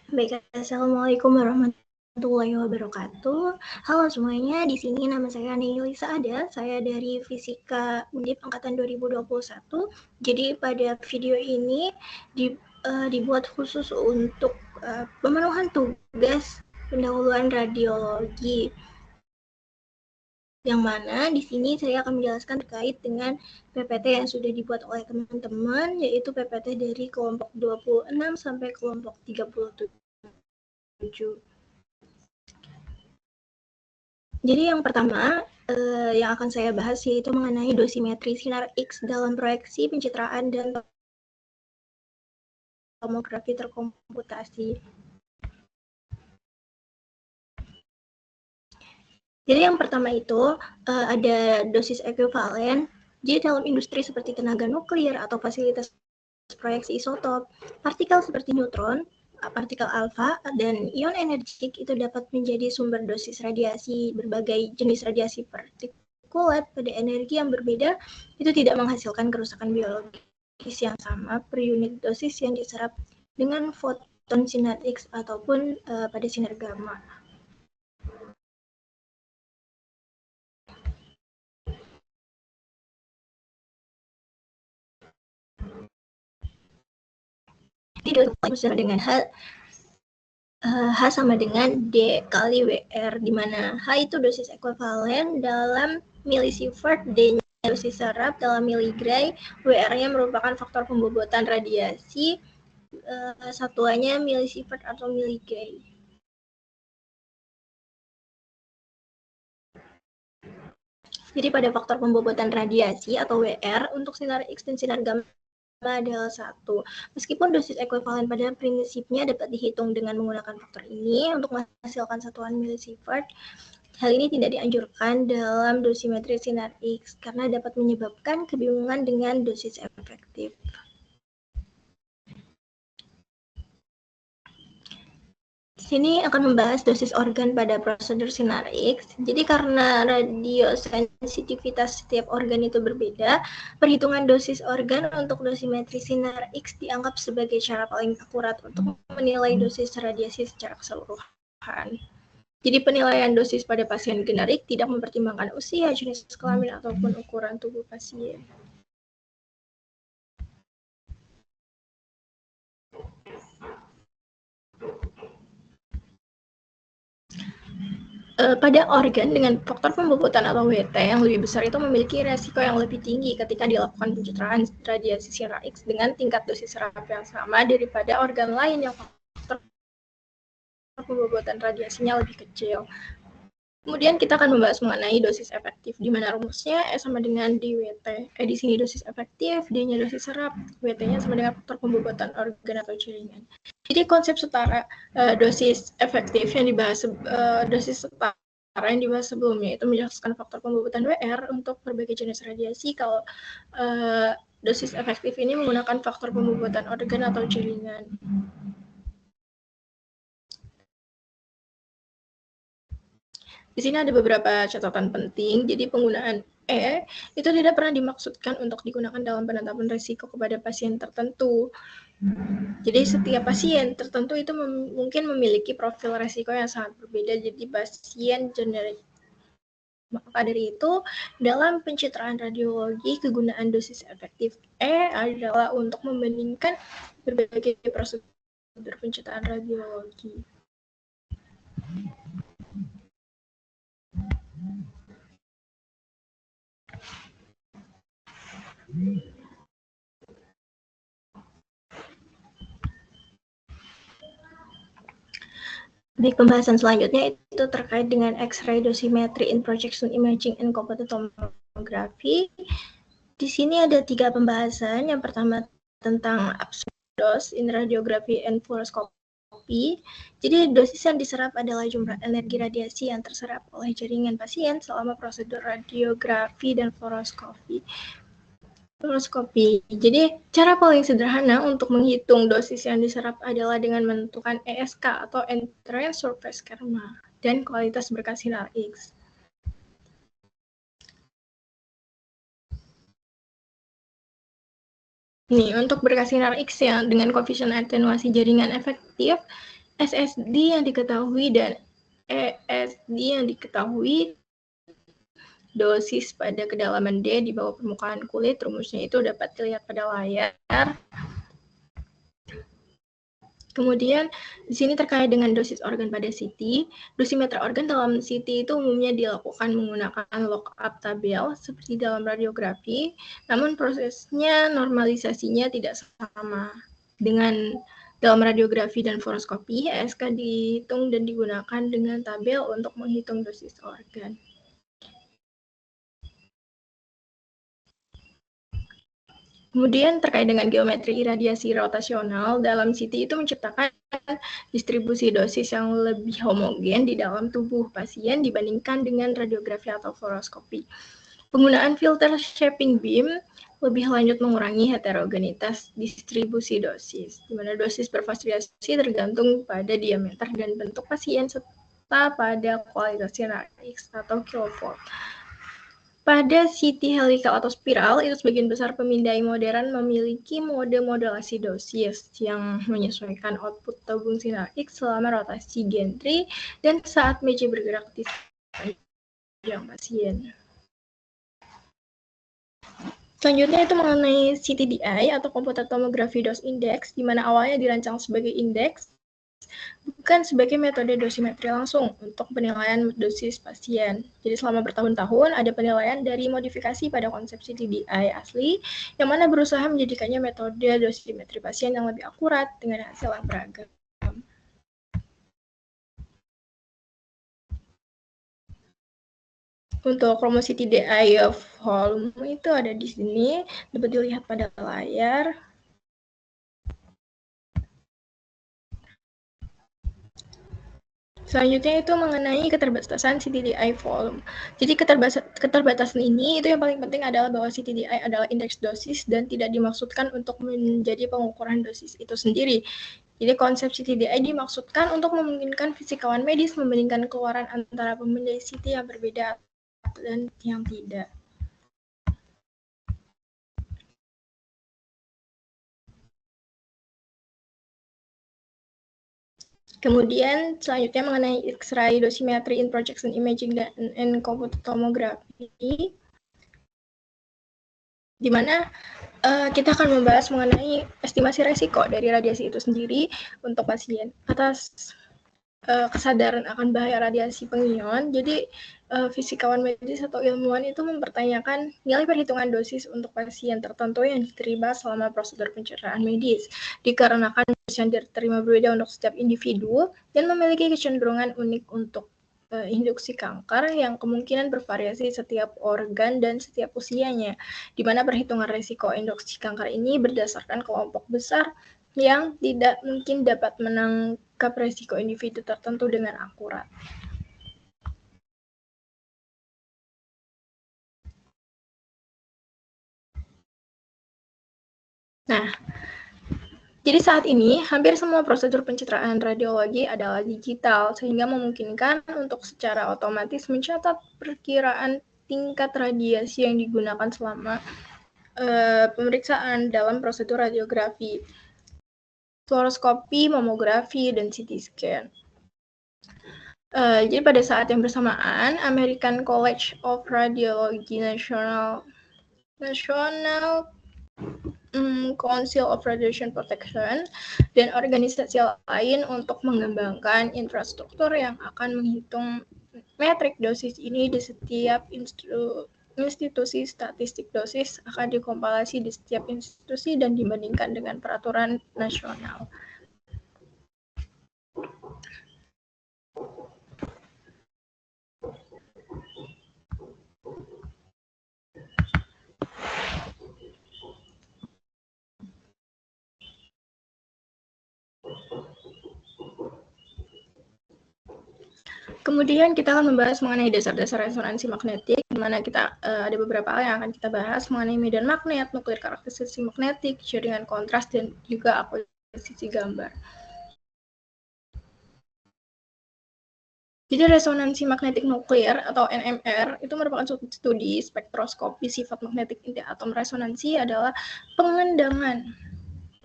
Baik, Assalamualaikum warahmatullahi wabarakatuh. Halo semuanya, di sini nama saya Neilisa Ada. Saya dari Fisika Undip Angkatan 2021. Jadi pada video ini dibuat khusus untuk pemenuhan tugas pendahuluan radiologi. Yang mana di sini saya akan menjelaskan terkait dengan PPT yang sudah dibuat oleh teman-teman, yaitu PPT dari kelompok 26 sampai kelompok 37. Jadi yang pertama yang akan saya bahas yaitu mengenai dosimetri sinar X dalam proyeksi pencitraan dan tomografi terkomputasi. Jadi yang pertama itu ada dosis ekuivalen. Jadi dalam industri seperti tenaga nuklir atau fasilitas proyeksi isotop, partikel seperti neutron, partikel alfa, dan ion energik itu dapat menjadi sumber dosis radiasi. Berbagai jenis radiasi partikulat pada energi yang berbeda itu tidak menghasilkan kerusakan biologis yang sama per unit dosis yang diserap dengan foton sinar X ataupun pada sinar gamma. Jadi sama dengan H sama dengan D kali WR, di mana H itu dosis ekuivalen dalam milisievert, D-nya dosis serap dalam miligray, WR-nya merupakan faktor pembobotan radiasi, satuannya milisievert atau miligray. Jadi pada faktor pembobotan radiasi atau WR untuk sinar X dan sinar gamma adalah 1. Meskipun dosis ekuivalen pada prinsipnya dapat dihitung dengan menggunakan faktor ini untuk menghasilkan satuan milisievert, hal ini tidak dianjurkan dalam dosimetri sinar X karena dapat menyebabkan kebingungan dengan dosis efektif. Di sini akan membahas dosis organ pada prosedur sinar X. Jadi karena radiosensitivitas setiap organ itu berbeda, perhitungan dosis organ untuk dosimetri sinar X dianggap sebagai cara paling akurat untuk menilai dosis radiasi secara keseluruhan. Jadi penilaian dosis pada pasien generik tidak mempertimbangkan usia, jenis kelamin, ataupun ukuran tubuh pasien. Pada organ dengan faktor pembobotan atau WT yang lebih besar itu memiliki resiko yang lebih tinggi ketika dilakukan pencitraan radiasi sinar X dengan tingkat dosis serap yang sama daripada organ lain yang faktor pembobotan radiasinya lebih kecil. Kemudian kita akan membahas mengenai dosis efektif, di mana rumusnya E sama dengan DWT. Di sini dosis efektif, D-nya dosis serap, WT-nya sama dengan faktor pembobotan organ atau jaringan. Jadi konsep setara dosis efektif yang dibahas dosis setara yang dibahas sebelumnya itu menjelaskan faktor pembobotan WR untuk berbagai jenis radiasi. Kalau dosis efektif ini menggunakan faktor pembobotan organ atau jaringan. Di sini ada beberapa catatan penting. Jadi penggunaan E itu tidak pernah dimaksudkan untuk digunakan dalam penetapan risiko kepada pasien tertentu. Jadi setiap pasien tertentu itu mungkin memiliki profil risiko yang sangat berbeda. Jadi pasien generik. Maka dari itu, dalam pencitraan radiologi, kegunaan dosis efektif E adalah untuk membandingkan berbagai prosedur pencitraan radiologi. Baik, pembahasan selanjutnya itu terkait dengan X-ray dosimetry in projection imaging and computed tomography. Di sini ada 3 pembahasan. Yang pertama tentang absolute dose in radiography and fluoroscopy. Jadi dosis yang diserap adalah jumlah energi radiasi yang terserap oleh jaringan pasien selama prosedur radiografi dan fluoroskopi. Jadi cara paling sederhana untuk menghitung dosis yang diserap adalah dengan menentukan ESK atau entrance surface karma dan kualitas berkas sinar X. Nih, untuk berkas sinar X yang dengan koefisien atenuasi jaringan efektif SSD yang diketahui dan ESD yang diketahui dosis pada kedalaman D di bawah permukaan kulit, rumusnya itu dapat dilihat pada layar. Kemudian di sini terkait dengan dosis organ pada CT, dosimeter organ dalam CT itu umumnya dilakukan menggunakan lookup tabel seperti dalam radiografi, namun prosesnya normalisasinya tidak sama dengan dalam radiografi dan fluoroskopi. ESK dihitung dan digunakan dengan tabel untuk menghitung dosis organ. Kemudian terkait dengan geometri iradiasi rotasional, dalam CT itu menciptakan distribusi dosis yang lebih homogen di dalam tubuh pasien dibandingkan dengan radiografi atau fluoroskopi. Penggunaan filter shaping beam lebih lanjut mengurangi heterogenitas distribusi dosis, di mana dosis bervariasi tergantung pada diameter dan bentuk pasien serta pada kualitas sinar X atau kilovolt. Pada CT helikal atau spiral, itu sebagian besar pemindai modern memiliki mode modulasi dosis yang menyesuaikan output tabung sinar X selama rotasi gantry dan saat meja bergerak di sepanjang pasien. Selanjutnya itu mengenai CTDI atau Computed Tomography Dose Index, di mana awalnya dirancang sebagai indeks, bukan sebagai metode dosimetri langsung untuk penilaian dosis pasien. Jadi selama bertahun-tahun ada penilaian dari modifikasi pada konsep CTDI asli, yang mana berusaha menjadikannya metode dosimetri pasien yang lebih akurat dengan hasil yang beragam. Untuk rumus CTDI of volume itu ada di sini, dapat dilihat pada layar. Selanjutnya itu mengenai keterbatasan CTDI volume. Jadi keterbatasan ini itu yang paling penting adalah bahwa CTDI adalah indeks dosis dan tidak dimaksudkan untuk menjadi pengukuran dosis itu sendiri. Jadi konsep CTDI dimaksudkan untuk memungkinkan fisikawan medis membandingkan keluaran antara pemindai CT yang berbeda dan yang tidak. Kemudian selanjutnya mengenai X-ray dosimetry in projection imaging dan computed tomography, di mana kita akan membahas mengenai estimasi resiko dari radiasi itu sendiri untuk pasien atas kesadaran akan bahaya radiasi pengion. Jadi fisikawan medis atau ilmuwan itu mempertanyakan nilai perhitungan dosis untuk pasien tertentu yang diterima selama prosedur pencerahan medis, dikarenakan dosis yang diterima berbeda untuk setiap individu dan memiliki kecenderungan unik untuk induksi kanker yang kemungkinan bervariasi setiap organ dan setiap usianya, di mana perhitungan risiko induksi kanker ini berdasarkan kelompok besar yang tidak mungkin dapat menangkap risiko individu tertentu dengan akurat. Nah, jadi saat ini hampir semua prosedur pencitraan radiologi adalah digital, sehingga memungkinkan untuk secara otomatis mencatat perkiraan tingkat radiasi yang digunakan selama pemeriksaan dalam prosedur radiografi, fluoroskopi, mamografi, dan CT scan. Jadi pada saat yang bersamaan, American College of Radiology National Council of Radiation Protection dan organisasi lain untuk mengembangkan infrastruktur yang akan menghitung metrik dosis ini di setiap institusi statistik dosis akan dikompilasi di setiap institusi dan dibandingkan dengan peraturan nasional. Kemudian kita akan membahas mengenai dasar-dasar resonansi magnetik, di mana kita ada beberapa hal yang akan kita bahas mengenai medan magnet, nuklir karakteristik magnetik, jaringan kontras, dan juga akuisisi gambar. Jadi resonansi magnetik nuklir atau NMR itu merupakan suatu studi spektroskopi sifat magnetik inti atom. Resonansi adalah pengendangan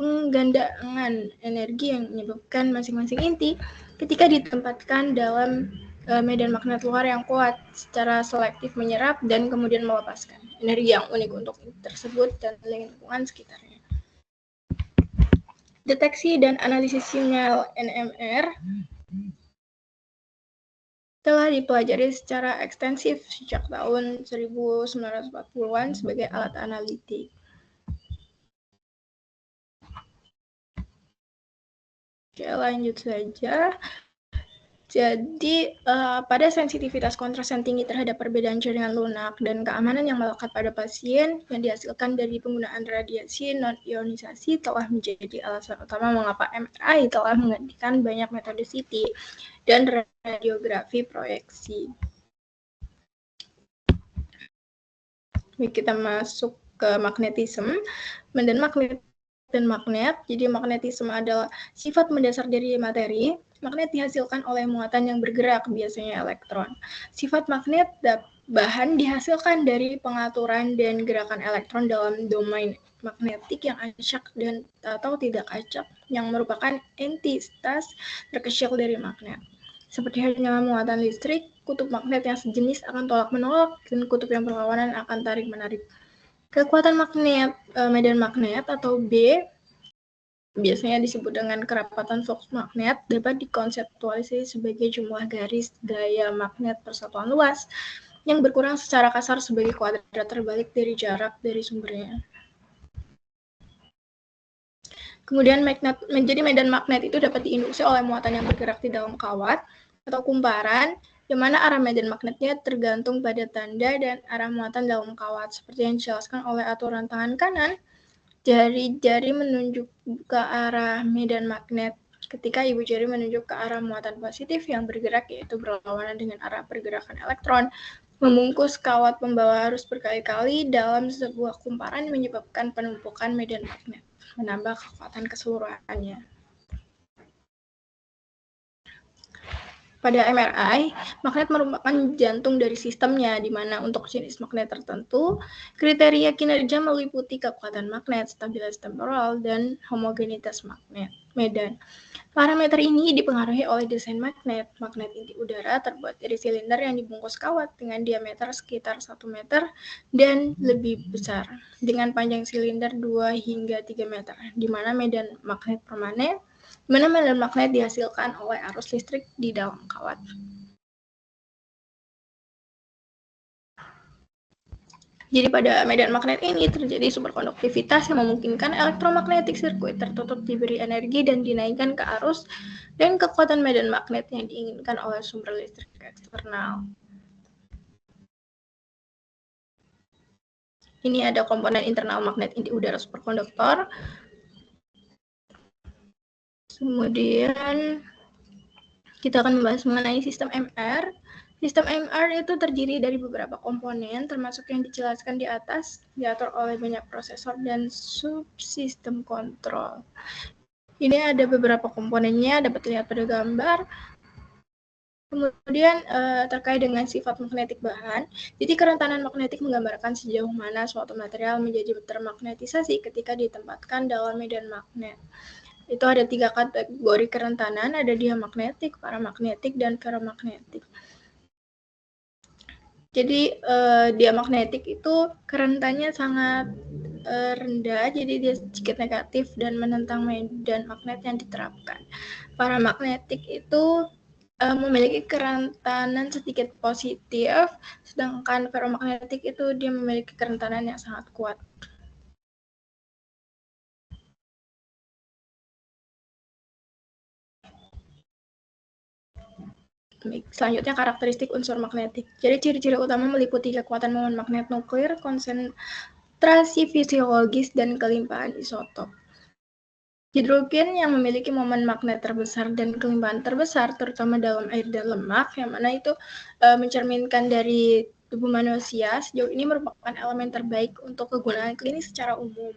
penggandaan energi yang menyebabkan masing-masing inti ketika ditempatkan dalam medan magnet luar yang kuat secara selektif menyerap dan kemudian melepaskan energi yang unik untuk inti tersebut dan lingkungan sekitarnya. Deteksi dan analisis sinyal NMR telah dipelajari secara ekstensif sejak tahun 1940-an sebagai alat analitik. Oke, lanjut saja. Jadi, pada sensitivitas kontras yang tinggi terhadap perbedaan jaringan lunak dan keamanan yang melekat pada pasien yang dihasilkan dari penggunaan radiasi non-ionisasi telah menjadi alasan utama mengapa MRI telah menggantikan banyak metode CT dan radiografi proyeksi. Kita masuk ke magnetisme. Medan magnet dan magnet. Jadi magnetisme adalah sifat mendasar dari materi. Magnet dihasilkan oleh muatan yang bergerak, biasanya elektron. Sifat magnet bahan dihasilkan dari pengaturan dan gerakan elektron dalam domain magnetik yang acak dan atau tidak acak, yang merupakan entitas terkecil dari magnet. Seperti halnya muatan listrik, kutub magnet yang sejenis akan tolak-menolak dan kutub yang berlawanan akan tarik-menarik. Kekuatan magnet, medan magnet atau B, biasanya disebut dengan kerapatan flux magnet, dapat dikonseptualisasi sebagai jumlah garis gaya magnet persatuan luas yang berkurang secara kasar sebagai kuadrat terbalik dari jarak dari sumbernya. Kemudian menjadi medan magnet itu dapat diinduksi oleh muatan yang bergerak di dalam kawat atau kumparan, di mana arah medan magnetnya tergantung pada tanda dan arah muatan dalam kawat, seperti yang dijelaskan oleh aturan tangan kanan. Jari-jari menunjuk ke arah medan magnet ketika ibu jari menunjuk ke arah muatan positif yang bergerak, yaitu berlawanan dengan arah pergerakan elektron. Membungkus kawat pembawa arus berkali-kali dalam sebuah kumparan menyebabkan penumpukan medan magnet, menambah kekuatan keseluruhannya. Pada MRI, magnet merupakan jantung dari sistemnya, di mana untuk jenis magnet tertentu, kriteria kinerja meliputi kekuatan magnet, stabilitas temporal, dan homogenitas medan. Parameter ini dipengaruhi oleh desain magnet. Magnet inti udara terbuat dari silinder yang dibungkus kawat dengan diameter sekitar 1 meter dan lebih besar, dengan panjang silinder 2 hingga 3 meter, di mana medan magnet permanen, medan magnet dihasilkan oleh arus listrik di dalam kawat. Jadi pada medan magnet ini terjadi superkonduktivitas yang memungkinkan elektromagnetik sirkuit tertutup diberi energi dan dinaikkan ke arus dan kekuatan medan magnet yang diinginkan oleh sumber listrik eksternal. Ini ada komponen internal magnet inti udara superkonduktor. Kemudian kita akan membahas mengenai sistem MR. Sistem MR itu terdiri dari beberapa komponen, termasuk yang dijelaskan di atas, diatur oleh banyak prosesor dan subsistem kontrol. Ini ada beberapa komponennya, dapat dilihat pada gambar. Kemudian terkait dengan sifat magnetik bahan, jadi kerentanan magnetik menggambarkan sejauh mana suatu material menjadi termagnetisasi ketika ditempatkan dalam medan magnet. Itu ada 3 kategori kerentanan, ada diamagnetik, paramagnetik, dan ferromagnetik. Jadi diamagnetik itu kerentannya sangat rendah, jadi dia sedikit negatif dan menentang medan magnet yang diterapkan. Paramagnetik itu memiliki kerentanan sedikit positif, sedangkan ferromagnetik itu dia memiliki kerentanan yang sangat kuat. Selanjutnya karakteristik unsur magnetik. Jadi ciri-ciri utama meliputi kekuatan momen magnet nuklir, konsentrasi fisiologis, dan kelimpahan isotop. Hidrogen yang memiliki momen magnet terbesar dan kelimpahan terbesar, terutama dalam air dan lemak, yang mana itu mencerminkan dari tubuh manusia, sejauh ini merupakan elemen terbaik untuk kegunaan klinis secara umum.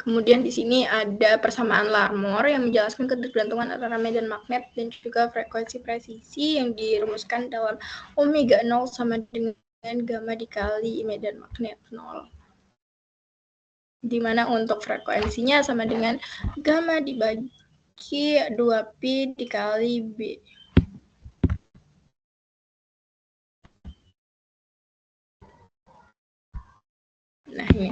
Kemudian di sini ada persamaan Larmor yang menjelaskan ketergantungan antara medan magnet dan juga frekuensi presisi yang dirumuskan dalam omega 0 sama dengan gamma dikali medan magnet 0. Di mana untuk frekuensinya sama dengan gamma dibagi 2pi dikali B. Nah, ini.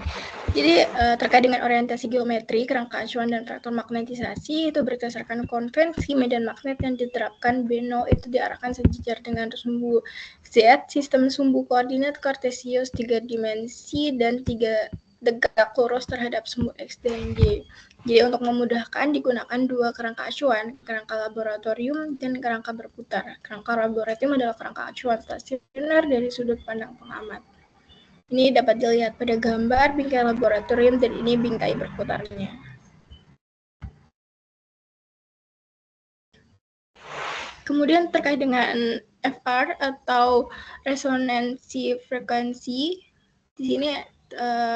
Jadi, terkait dengan orientasi geometri, kerangka acuan dan faktor magnetisasi itu berdasarkan konvensi medan magnet yang diterapkan B0 itu diarahkan sejajar dengan sumbu Z, sistem sumbu koordinat kartesius 3 dimensi dan 3 tegak lurus terhadap sumbu X dan Y. Jadi untuk memudahkan digunakan dua kerangka acuan, kerangka laboratorium dan kerangka berputar. Kerangka laboratorium adalah kerangka acuan stasioner dari sudut pandang pengamat. Ini dapat dilihat pada gambar bingkai laboratorium dan ini bingkai berputarnya. Kemudian terkait dengan FR atau resonansi frekuensi, di sini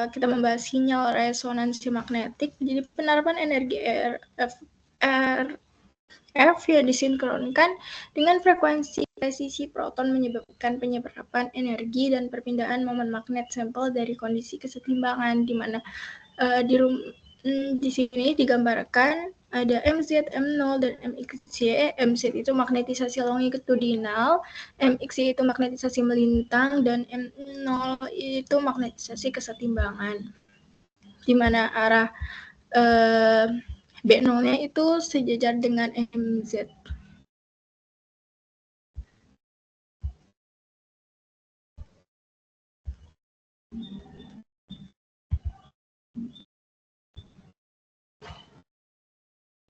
kita membahas sinyal resonansi magnetik. Jadi penerapan energi RF yang disinkronkan dengan frekuensi presisi proton menyebabkan penyerapan energi dan perpindahan momen magnet sampel dari kondisi kesetimbangan, di mana di sini digambarkan ada MZ, M0, dan MXY. MZ itu magnetisasi longitudinal, MXY itu magnetisasi melintang, dan M0 itu magnetisasi kesetimbangan, di mana arah B0-nya itu sejajar dengan MZ.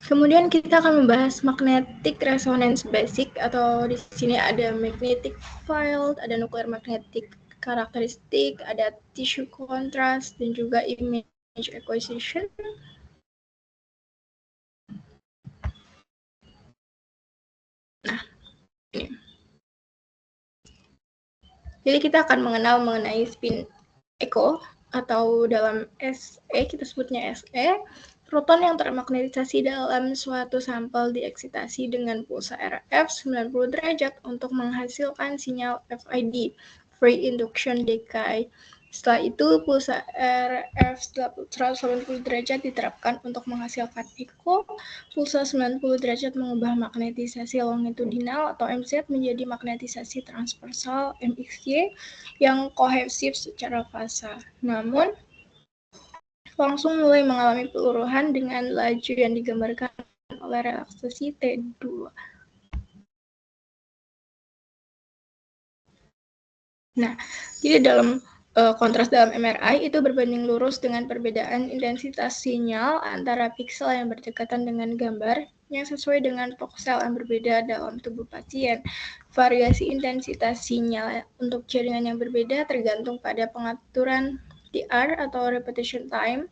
Kemudian kita akan membahas magnetic resonance basic, atau di sini ada magnetic field, ada nuclear magnetic karakteristik, ada tissue contrast, dan juga image acquisition. Nah, ini. Jadi kita akan mengenal mengenai spin echo, atau dalam SE kita sebutnya SE, proton yang termagnetisasi dalam suatu sampel dieksitasi dengan pulsa RF 90 derajat untuk menghasilkan sinyal FID, free induction decay. Setelah itu pulsa RF 180 derajat diterapkan untuk menghasilkan echo. Pulsa 90 derajat mengubah magnetisasi longitudinal atau MZ menjadi magnetisasi transversal MXY yang kohesif secara fasa. Namun langsung mulai mengalami peluruhan dengan laju yang digambarkan oleh relaksasi T2. Nah, jadi dalam kontras dalam MRI itu berbanding lurus dengan perbedaan intensitas sinyal antara piksel yang berdekatan dengan gambar yang sesuai dengan voxel yang berbeda dalam tubuh pasien. Variasi intensitas sinyal untuk jaringan yang berbeda tergantung pada pengaturan TR atau repetition time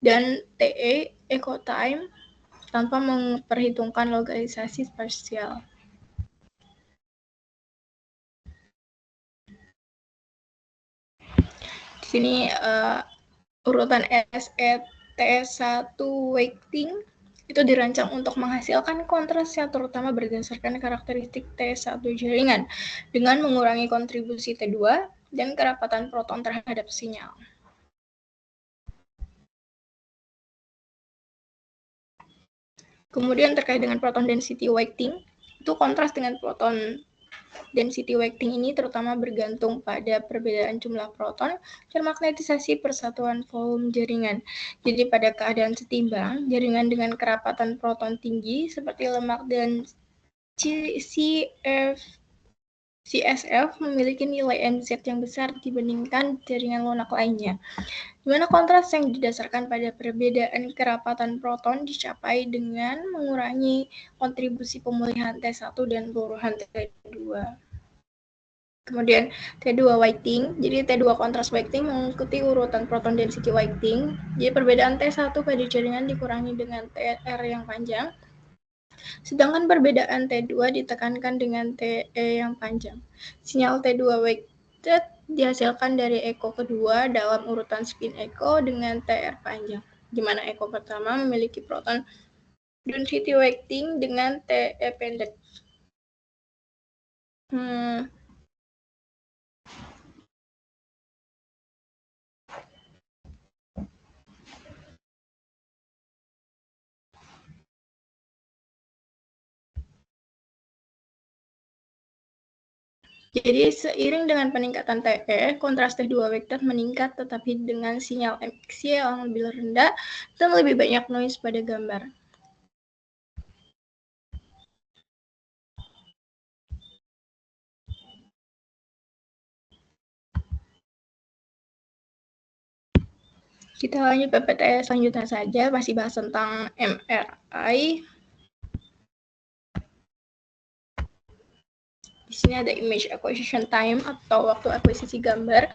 dan TE echo time tanpa memperhitungkan lokalisasi spasial. Di sini urutan SET1 weighting itu dirancang untuk menghasilkan kontras yang terutama berdasarkan karakteristik T1 jaringan dengan mengurangi kontribusi T2 dan kerapatan proton terhadap sinyal. Kemudian terkait dengan proton density weighting, itu kontras dengan proton density weighting ini terutama bergantung pada perbedaan jumlah proton dan magnetisasi persatuan volume jaringan. Jadi pada keadaan setimbang, jaringan dengan kerapatan proton tinggi seperti lemak dan CSF memiliki nilai NZ yang besar dibandingkan jaringan lunak lainnya, di mana kontras yang didasarkan pada perbedaan kerapatan proton dicapai dengan mengurangi kontribusi pemulihan T1 dan peluruhan T2. Kemudian T2 weighting, jadi T2 contrast weighting mengikuti urutan proton density weighting. Jadi perbedaan T1 pada jaringan dikurangi dengan TR yang panjang, sedangkan perbedaan T2 ditekankan dengan TE yang panjang. Sinyal T2 weighted dihasilkan dari echo kedua dalam urutan spin echo dengan TR panjang, di mana echo pertama memiliki proton density weighting dengan TE pendek. Jadi seiring dengan peningkatan TE, kontras T2 vektor meningkat tetapi dengan sinyal MXY yang lebih rendah dan lebih banyak noise pada gambar. Kita lanjut PPT selanjutnya saja, masih bahas tentang MRI. Di sini ada image acquisition time atau waktu akuisisi gambar,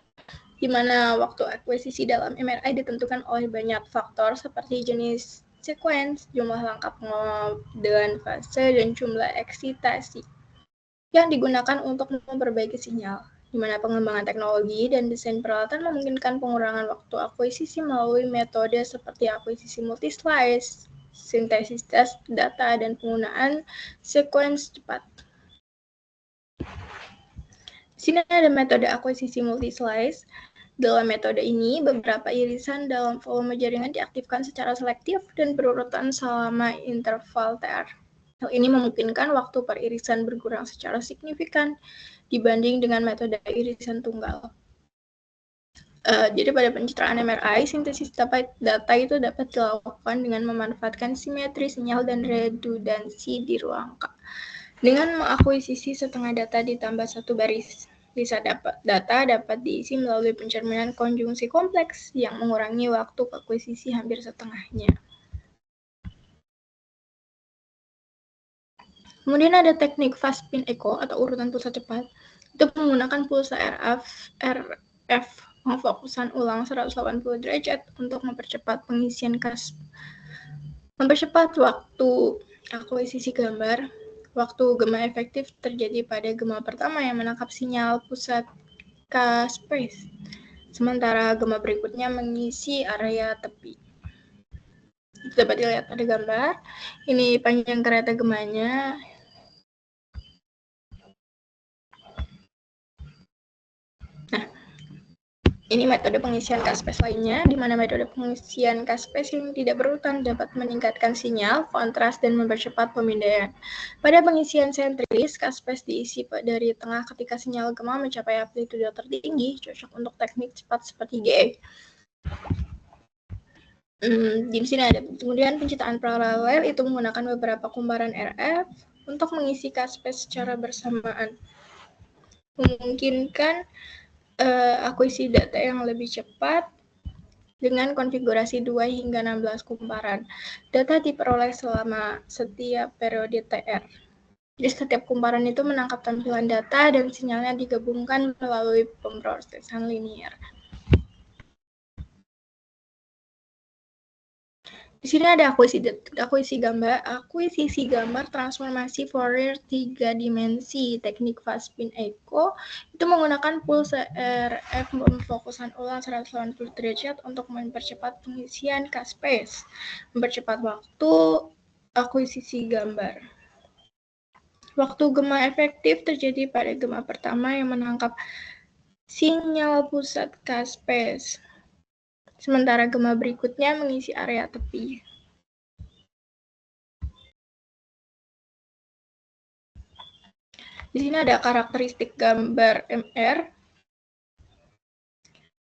di mana waktu akuisisi dalam MRI ditentukan oleh banyak faktor seperti jenis sequence, jumlah langkah pengodean fase, dan jumlah eksitasi yang digunakan untuk memperbaiki sinyal, di mana pengembangan teknologi dan desain peralatan memungkinkan pengurangan waktu akuisisi melalui metode seperti akuisisi multi-slice, sintesis data, dan penggunaan sequence cepat. Di sini ada metode akuisisi multi-slice. Dalam metode ini, beberapa irisan dalam volume jaringan diaktifkan secara selektif dan berurutan selama interval TR. Hal ini memungkinkan waktu per irisan berkurang secara signifikan dibanding dengan metode irisan tunggal. Jadi pada pencitraan MRI, sintesis data itu dapat dilakukan dengan memanfaatkan simetri sinyal dan redundansi di ruang K. Dengan mengakuisisi setengah data ditambah satu baris bisa data dapat diisi melalui pencerminan konjungsi kompleks yang mengurangi waktu akuisisi hampir setengahnya. Kemudian ada teknik fast spin echo atau urutan pulsa cepat. Itu menggunakan pulsa RF pengfokusan ulang 180 derajat untuk mempercepat pengisian mempercepat waktu akuisisi gambar. Waktu gema efektif terjadi pada gema pertama yang menangkap sinyal pusat K-space, sementara gema berikutnya mengisi area tepi. Dapat dilihat pada gambar. Ini panjang kereta gemanya. Nah, ini metode pengisian K-space lainnya, di mana metode pengisian K-space yang tidak berurutan dapat meningkatkan sinyal, kontras, dan mempercepat pemindaian. Pada pengisian sentris, K-space diisi dari tengah ketika sinyal gema mencapai amplitude tertinggi, cocok untuk teknik cepat seperti GE. Di sini ada kemudian pencitraan paralel itu menggunakan beberapa kumparan RF untuk mengisi K-space secara bersamaan. Memungkinkan akuisisi data yang lebih cepat dengan konfigurasi 2 hingga 16 kumparan. Data diperoleh selama setiap periode TR. Jadi setiap kumparan itu menangkap tampilan data dan sinyalnya digabungkan melalui pemrosesan linear. Di sini ada akuisisi gambar transformasi Fourier 3 dimensi. Teknik fast spin echo itu menggunakan pulsa RF pemfokusan ulang 180 derajat untuk mempercepat pengisian K-space, mempercepat waktu akuisisi gambar. Waktu gema efektif terjadi pada gema pertama yang menangkap sinyal pusat K-space, sementara gema berikutnya mengisi area tepi. Di sini ada karakteristik gambar MR.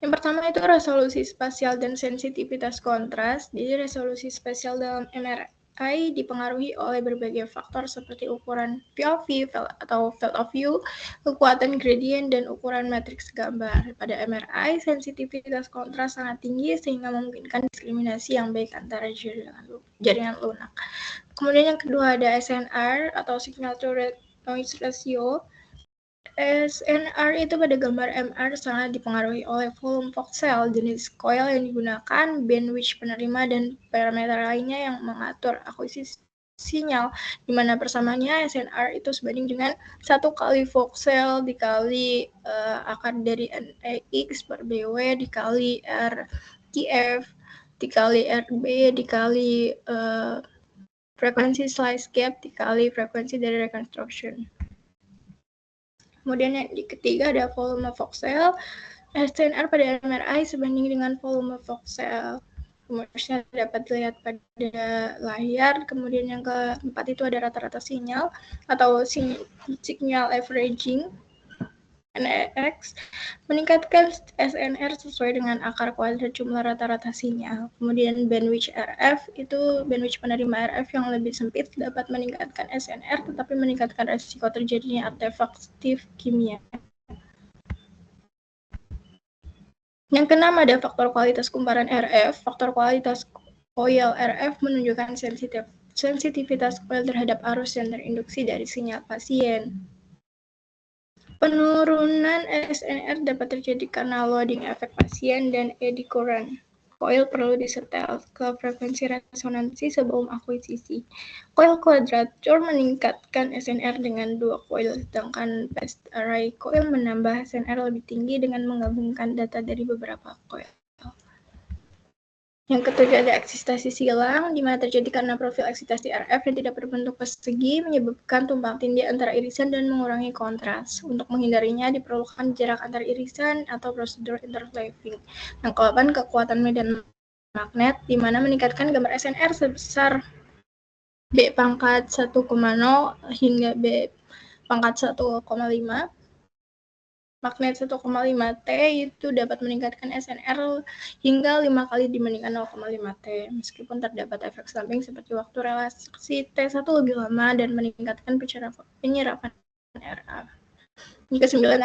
Yang pertama itu resolusi spasial dan sensitivitas kontras. Jadi resolusi spasial dalam MRI dipengaruhi oleh berbagai faktor seperti ukuran POV atau field of view, kekuatan gradient, dan ukuran matriks gambar. Pada MRI, sensitivitas kontras sangat tinggi sehingga memungkinkan diskriminasi yang baik antara jaringan lunak. Kemudian yang kedua ada SNR atau signal to noise ratio. SNR itu pada gambar MR sangat dipengaruhi oleh volume voxel, jenis coil yang digunakan, bandwidth penerima, dan parameter lainnya yang mengatur akuisisi sinyal, di mana persamaannya SNR itu sebanding dengan 1 kali voxel dikali akar dari NEX per BW dikali RTF dikali RB dikali frekuensi slice gap dikali frekuensi dari reconstruction. Kemudian yang ketiga ada volume voxel. SNR pada MRI sebanding dengan volume voxel. Kemudian dapat dilihat pada layar. Kemudian yang keempat itu ada rata-rata sinyal atau signal averaging. NEX meningkatkan SNR sesuai dengan akar kuadrat jumlah rata-rata sinyal. Kemudian bandwidth RF itu bandwidth penerima RF yang lebih sempit dapat meningkatkan SNR tetapi meningkatkan risiko terjadinya artefak kimia. Yang keenam ada faktor kualitas kumparan RF. Faktor kualitas coil RF menunjukkan sensitivitas coil terhadap arus yang terinduksi dari sinyal pasien. Penurunan SNR dapat terjadi karena loading efek pasien dan eddy current. Coil perlu disetel ke frekuensi resonansi sebelum akuisisi. Coil quadrature meningkatkan SNR dengan 2 coil, sedangkan phased array coil menambah SNR lebih tinggi dengan menggabungkan data dari beberapa coil. Yang ketujuh ada eksitasi silang, di mana terjadi karena profil eksitasi RF yang tidak berbentuk persegi menyebabkan tumpang tindih antara irisan dan mengurangi kontras. Untuk menghindarinya diperlukan jarak antar irisan atau prosedur interleaving. Yang ke-8 kekuatan medan magnet, di mana meningkatkan gambar SNR sebesar B pangkat 1,0 hingga B pangkat 1,5. Magnet 1,5 T itu dapat meningkatkan SNR hingga 5 kali dibandingkan 0,5 T, meskipun terdapat efek samping seperti waktu relasi T1 lebih lama dan meningkatkan penyerapan RA. Yang ke-9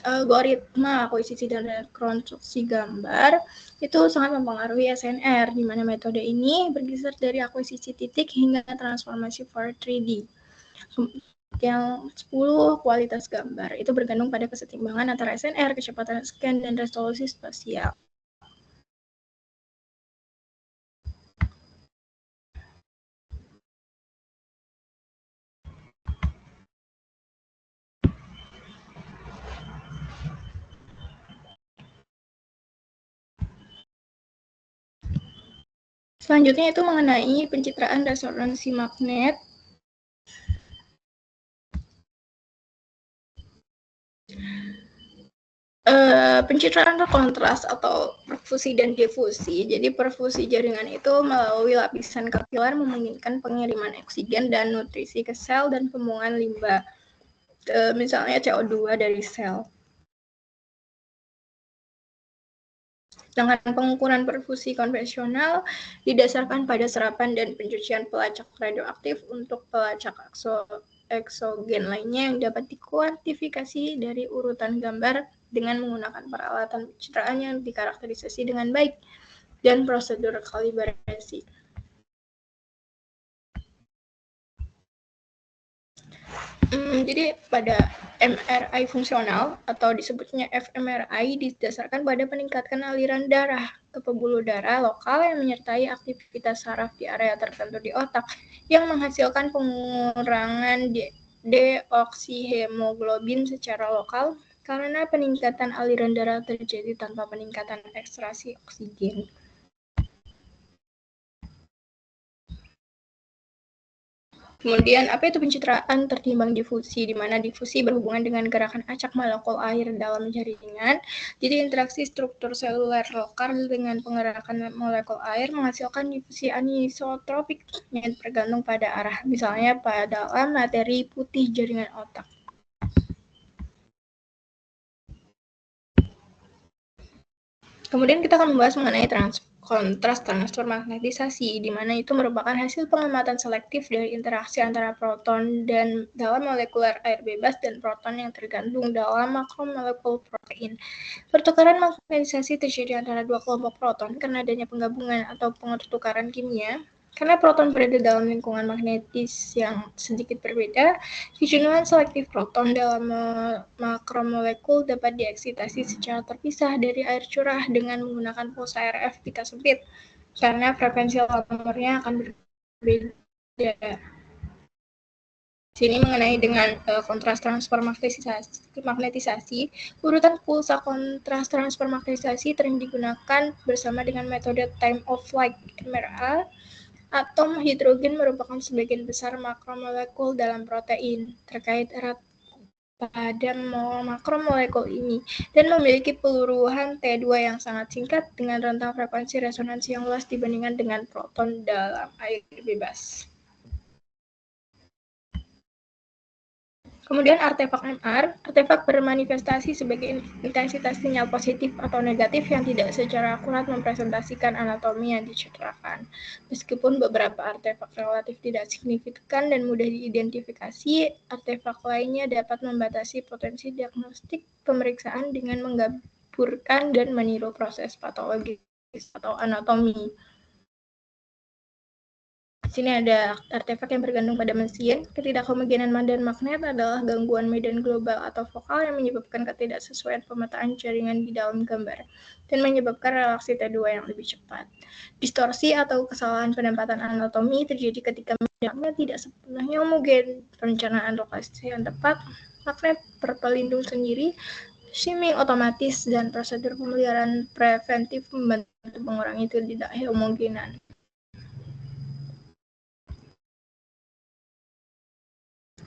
algoritma akuisisi dan rekonstruksi gambar itu sangat mempengaruhi SNR, di mana metode ini bergeser dari akuisisi titik hingga transformasi for 3D. Yang 10 kualitas gambar itu bergantung pada kesetimbangan antara SNR, kecepatan scan, dan resolusi spasial. Selanjutnya itu mengenai pencitraan resonansi magnet. Pencitraan kontras atau perfusi dan difusi. Jadi perfusi jaringan itu melalui lapisan kapiler memungkinkan pengiriman oksigen dan nutrisi ke sel dan pembuangan limbah, misalnya CO2 dari sel. Sedangkan pengukuran perfusi konvensional didasarkan pada serapan dan pencucian pelacak radioaktif untuk pelacak eksogen lainnya yang dapat dikuantifikasi dari urutan gambar dengan menggunakan peralatan pencitraan yang dikarakterisasi dengan baik dan prosedur kalibrasi. Jadi pada MRI fungsional atau disebutnya fMRI didasarkan pada peningkatan aliran darah ke pembuluh darah lokal yang menyertai aktivitas saraf di area tertentu di otak yang menghasilkan pengurangan deoksihemoglobin secara lokal karena peningkatan aliran darah terjadi tanpa peningkatan ekstraksi oksigen. Kemudian, apa itu pencitraan tertimbang difusi, di mana difusi berhubungan dengan gerakan acak molekul air dalam jaringan. Jadi, interaksi struktur seluler lokal dengan penggerakan molekul air menghasilkan difusi anisotropik yang tergantung pada arah, misalnya pada dalam materi putih jaringan otak. Kemudian kita akan membahas mengenai kontras transfer magnetisasi, di mana itu merupakan hasil pengamatan selektif dari interaksi antara proton dan dalam molekuler air bebas dan proton yang tergantung dalam makromolekul protein. Pertukaran magnetisasi terjadi antara dua kelompok proton karena adanya penggabungan atau pertukaran kimia. Karena proton berada dalam lingkungan magnetis yang sedikit berbeda, kejenuhan selektif proton dalam makromolekul dapat dieksitasi secara terpisah dari air curah dengan menggunakan pulsa RF pita sempit, karena frekuensi nomornya akan berbeda. Sini mengenai dengan kontras transfer magnetisasi, urutan pulsa kontras transfer magnetisasi sering digunakan bersama dengan metode time of flight MRA. Atom hidrogen merupakan sebagian besar makromolekul dalam protein. Terkait erat pada makromolekul ini dan memiliki peluruhan T2 yang sangat singkat dengan rentang frekuensi resonansi yang luas dibandingkan dengan proton dalam air bebas. Kemudian artefak MR, artefak bermanifestasi sebagai intensitas sinyal positif atau negatif yang tidak secara akurat mempresentasikan anatomi yang dicitrakan. Meskipun beberapa artefak relatif tidak signifikan dan mudah diidentifikasi, artefak lainnya dapat membatasi potensi diagnostik pemeriksaan dengan menggabungkan dan meniru proses patologis atau anatomi. Di sini ada artefak yang bergantung pada mesin. Ketidakhomogenan medan magnet adalah gangguan medan global atau vokal yang menyebabkan ketidaksesuaian pemetaan jaringan di dalam gambar dan menyebabkan relaksi T2 yang lebih cepat. Distorsi atau kesalahan penempatan anatomi terjadi ketika medan magnet tidak sepenuhnya homogen. Perencanaan lokasi yang tepat, magnet berpelindung sendiri, shimming otomatis, dan prosedur pemeliharaan preventif membantu mengurangi ketidakhomogenan.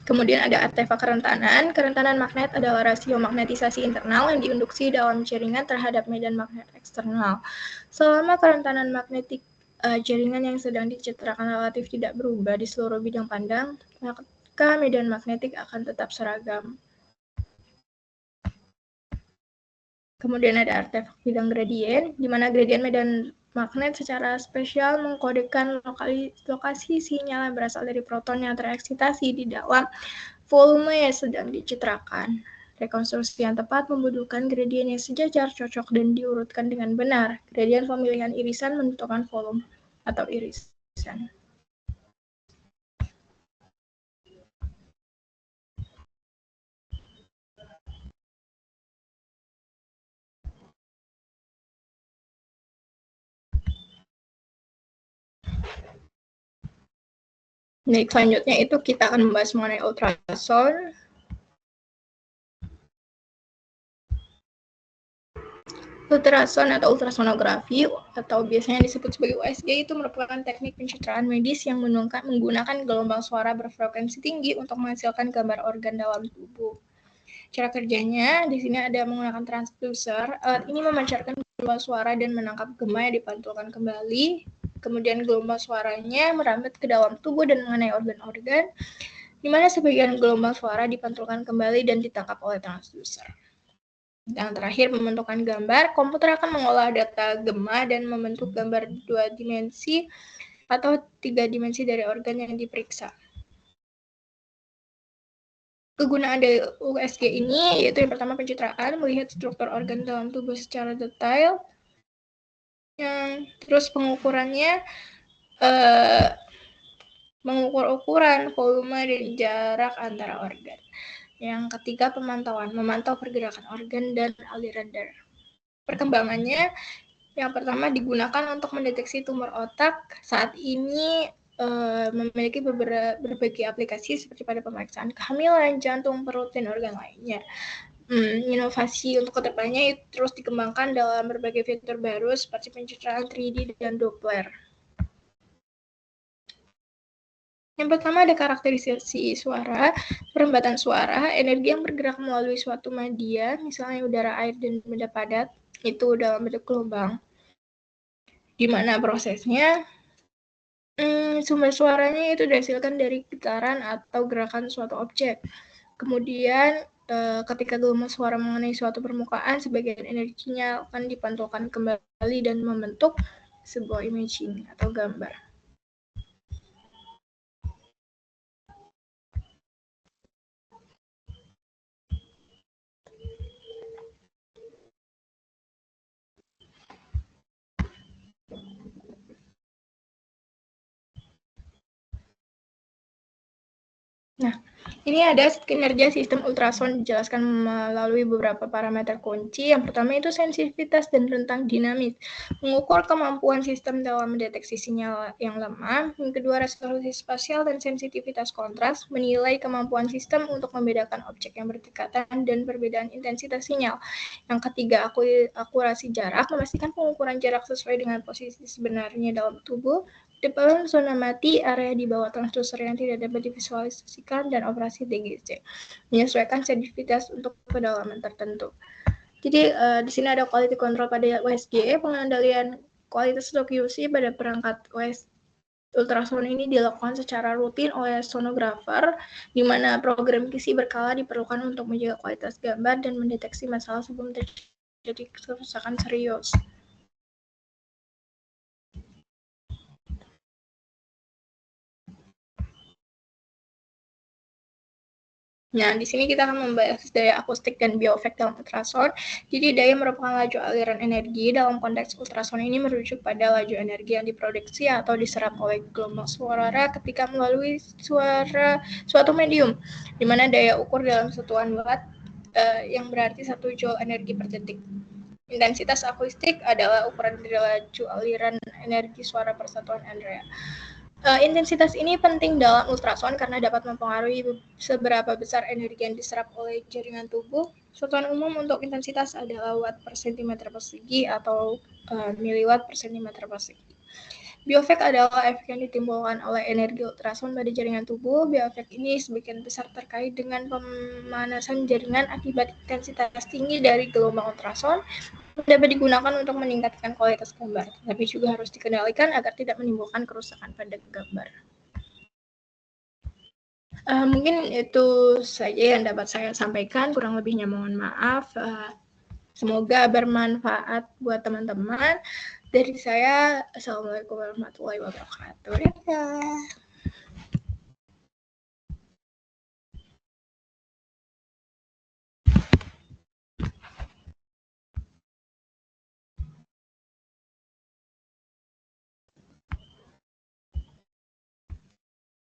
Kemudian ada artefak kerentanan. Kerentanan magnet adalah rasio magnetisasi internal yang diinduksi dalam jaringan terhadap medan magnet eksternal. Selama kerentanan magnetik jaringan yang sedang dicitrakan relatif tidak berubah di seluruh bidang pandang, maka medan magnetik akan tetap seragam. Kemudian ada artefak bidang gradien, di mana gradien medan magnet secara spesial mengkodekan lokasi sinyal yang berasal dari proton yang tereksitasi di dalam volume yang sedang dicitrakan. Rekonstruksi yang tepat membutuhkan gradien yang sejajar, cocok, dan diurutkan dengan benar. Gradien pemilihan irisan menentukan volume atau irisan. Baik, selanjutnya itu kita akan membahas mengenai ultrasound. Ultrasound atau ultrasonografi atau biasanya disebut sebagai USG itu merupakan teknik pencitraan medis yang menggunakan gelombang suara berfrekuensi tinggi untuk menghasilkan gambar organ dalam tubuh. Cara kerjanya di sini ada menggunakan transducer. Alat ini memancarkan gelombang suara dan menangkap gema yang dipantulkan kembali. Kemudian gelombang suaranya merambat ke dalam tubuh dan mengenai organ-organ, di mana sebagian gelombang suara dipantulkan kembali dan ditangkap oleh transducer. Yang terakhir, membentukkan gambar. Komputer akan mengolah data gema dan membentuk gambar 2 dimensi atau 3 dimensi dari organ yang diperiksa. Kegunaan dari USG ini yaitu yang pertama pencitraan, melihat struktur organ dalam tubuh secara detail. Yang terus pengukurannya mengukur ukuran, volume, dan jarak antara organ. Yang ketiga pemantauan, memantau pergerakan organ dan aliran darah. Perkembangannya, yang pertama digunakan untuk mendeteksi tumor otak. Saat ini memiliki berbagai aplikasi seperti pada pemeriksaan kehamilan, jantung, perut, dan organ lainnya. Inovasi untuk kedepannya terus dikembangkan dalam berbagai fitur baru seperti pencitraan 3D dan Doppler. Yang pertama ada karakterisasi suara, perembatan suara, energi yang bergerak melalui suatu media, misalnya udara, air, dan benda padat, itu dalam bentuk gelombang. Di mana prosesnya sumber suaranya itu dihasilkan dari getaran atau gerakan suatu objek. Kemudian ketika gelombang suara mengenai suatu permukaan, sebagian energinya akan dipantulkan kembali dan membentuk sebuah imaging atau gambar. Nah, ini ada kinerja sistem ultrasound dijelaskan melalui beberapa parameter kunci. Yang pertama itu sensitivitas dan rentang dinamis, mengukur kemampuan sistem dalam mendeteksi sinyal yang lemah. Yang kedua, resolusi spasial dan sensitivitas kontras, menilai kemampuan sistem untuk membedakan objek yang berdekatan dan perbedaan intensitas sinyal. Yang ketiga, akurasi jarak, memastikan pengukuran jarak sesuai dengan posisi sebenarnya dalam tubuh. Dalam zona mati, area di bawah transducer yang tidak dapat divisualisasikan, dan operasi DGC, menyesuaikan sensitivitas untuk kedalaman tertentu. Jadi di sini ada quality control pada USG, pengendalian kualitas untuk QC pada perangkat Ultrasound ini dilakukan secara rutin oleh sonografer, di mana program kisi berkala diperlukan untuk menjaga kualitas gambar dan mendeteksi masalah sebelum terjadi kerusakan serius. Nah, di sini kita akan membahas daya akustik dan bioefek dalam ultrasound. Jadi, daya merupakan laju aliran energi. Dalam konteks ultrasound ini merujuk pada laju energi yang diproduksi atau diserap oleh gelombang suara ketika melalui suatu medium, di mana daya ukur dalam satuan watt yang berarti 1 joule energi per detik. Intensitas akustik adalah ukuran dari laju aliran energi suara per satuan area. Intensitas ini penting dalam ultrasound karena dapat mempengaruhi seberapa besar energi yang diserap oleh jaringan tubuh. Satuan umum untuk intensitas adalah watt per centimeter persegi atau miliwatt per centimeter persegi. Bioefek adalah efek yang ditimbulkan oleh energi ultrasound pada jaringan tubuh. Bioefek ini sebagian besar terkait dengan pemanasan jaringan akibat intensitas tinggi dari gelombang ultrasound. Dapat digunakan untuk meningkatkan kualitas gambar, tapi juga harus dikendalikan agar tidak menimbulkan kerusakan pada gambar. Mungkin itu saja yang dapat saya sampaikan, kurang lebihnya mohon maaf. Semoga bermanfaat buat teman-teman. Dari saya, Assalamualaikum warahmatullahi wabarakatuh.